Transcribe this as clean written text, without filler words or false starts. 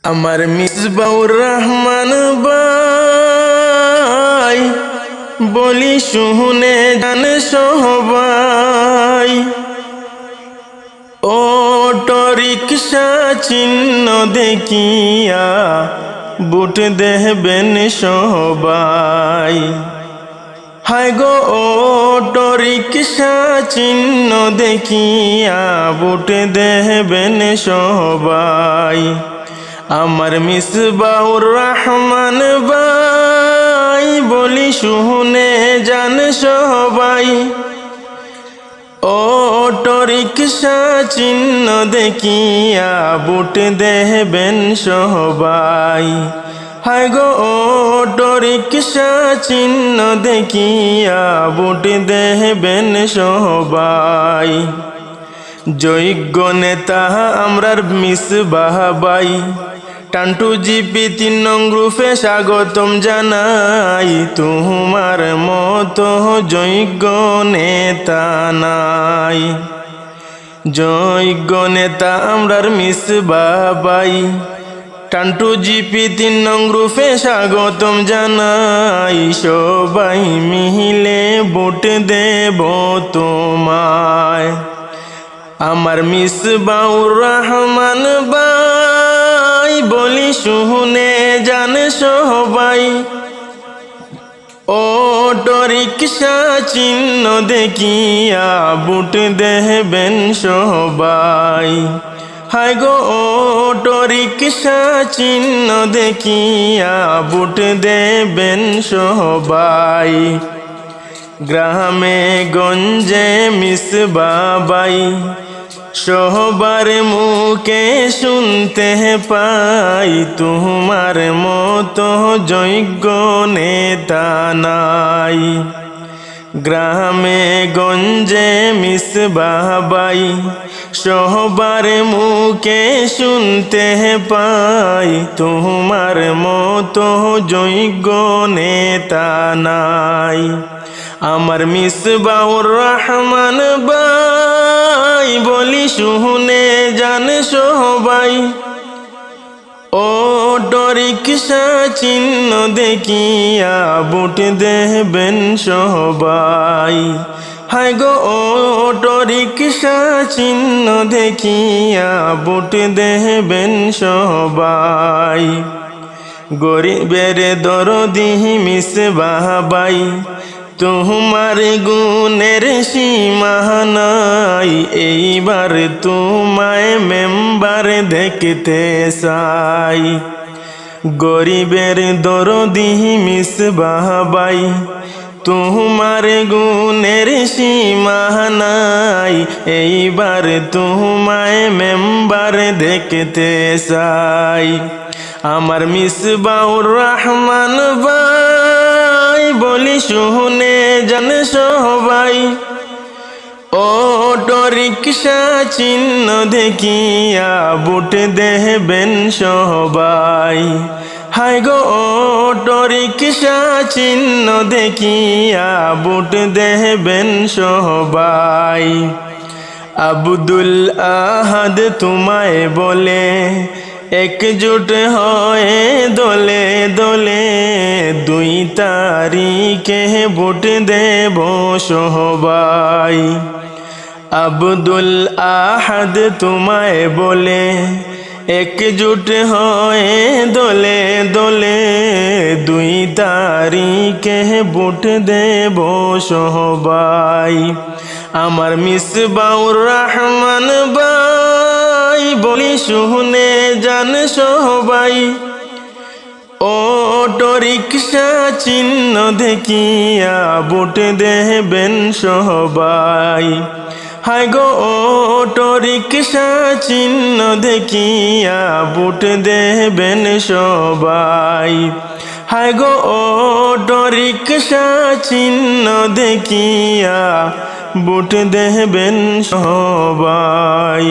আমার মিসবাউর রহমান ভাই বলি শুনে জানে সবাই, অটো রিকশা চিহ্ন দেখিয়া বুট দেবেন সবাই। হায় গো অটো রিকশা চিহ্ন দেখিয়া বুট দেবেন সবাই। আমার মিসবাউর রহমান ভাই বলি শুনে জান সবাই, অটো রিকশা চিহ্ন দেখিয়া বুট দেবেন সবাই। হায় গো অটো রিকশা চিহ্ন দেখিয়া বুট দেবেন সবাই। যোগ্য নেতা আমরার মিসবাহ ভাই, টান্টু জিপি 3 নং গ্রুপে স্বাগতম জানাই। তোমার মতো যোগ্য নেতা নাই, যোগ্য নেতা আমরার মিসবাহ ভাই, টান্টু জিপি 3 নং গ্রুপে স্বাগতম জানাই। সবাই মিলে ভোট দেব তোমায়। আমার মিসবাউর রহমান ভাই বলি শুনে জান সবাই, অটো রিকশা চিহ্ন দেখিয়া বুট দেবেন সবাই। হায় গো অটো রিকশা চিহ্ন দেখিয়া বুট দেবেন সবাই। গ্রামে গঞ্জে মিসবাহ ভাই সবার মুখে শুনতে পাই, তোমার মতো যোগ্য নেতা নাই। গ্রামে গঞ্জে মিসবাহ ভাই সবার মুখে শুনতে পাই, তোমার মতো যোগ্য নেতা নাই। আমার মিসবাউর রহমান ভাই বলি শুনে জান সবাই, অটো রিকশা চিহ্ন দেখিয়া বুট দেবেন সবাই। হায় গো অটো রিকশা চিহ্ন দেখিয়া বুট দেবেন সবাই। গরিবের দরদি মিসবাহ ভাই তোমার গুণের সীমা নাই, এইবার তোমায় মেম্বার দেখতে চাই। গরিবের দরদি মিসবাহ ভাই তোমার গুণের সীমা নাই, এইবার তোমায় মেম্বার দেখতে চাই। আমার মিসবাউর রহমান ভাই বলি শুনে জান সবাই, অটো রিকশা চিহ্ন দেখিয়া বুট দেবেন সবাই। হায় গো অটো রিকশা চিহ্ন দেখিয়া বুট দেবেন সবাই। আব্দুল আহাদ তোমায় বলে একজোট হয়ে দলে দলে 2 তারিখে ভোট দেব সবাই। আব্দুল আহাদ তোমায় বলে একজোট হয়ে দলে দলে 2 তারিখে ভোট দেব সবাই। আমার মিসবাউর রহমান ভাই বলি শুনে জান সবাই, অটো রিকশা চিহ্ন দেখিয়া বুট দেবেন সবাই। হায় গো অটো রিকশা চিহ্ন দেখিয়া বুট দেবেন সবাই। হায় গো অটো রিকশা চিহ্ন দেখিয়া বুট দেবেন সবাই।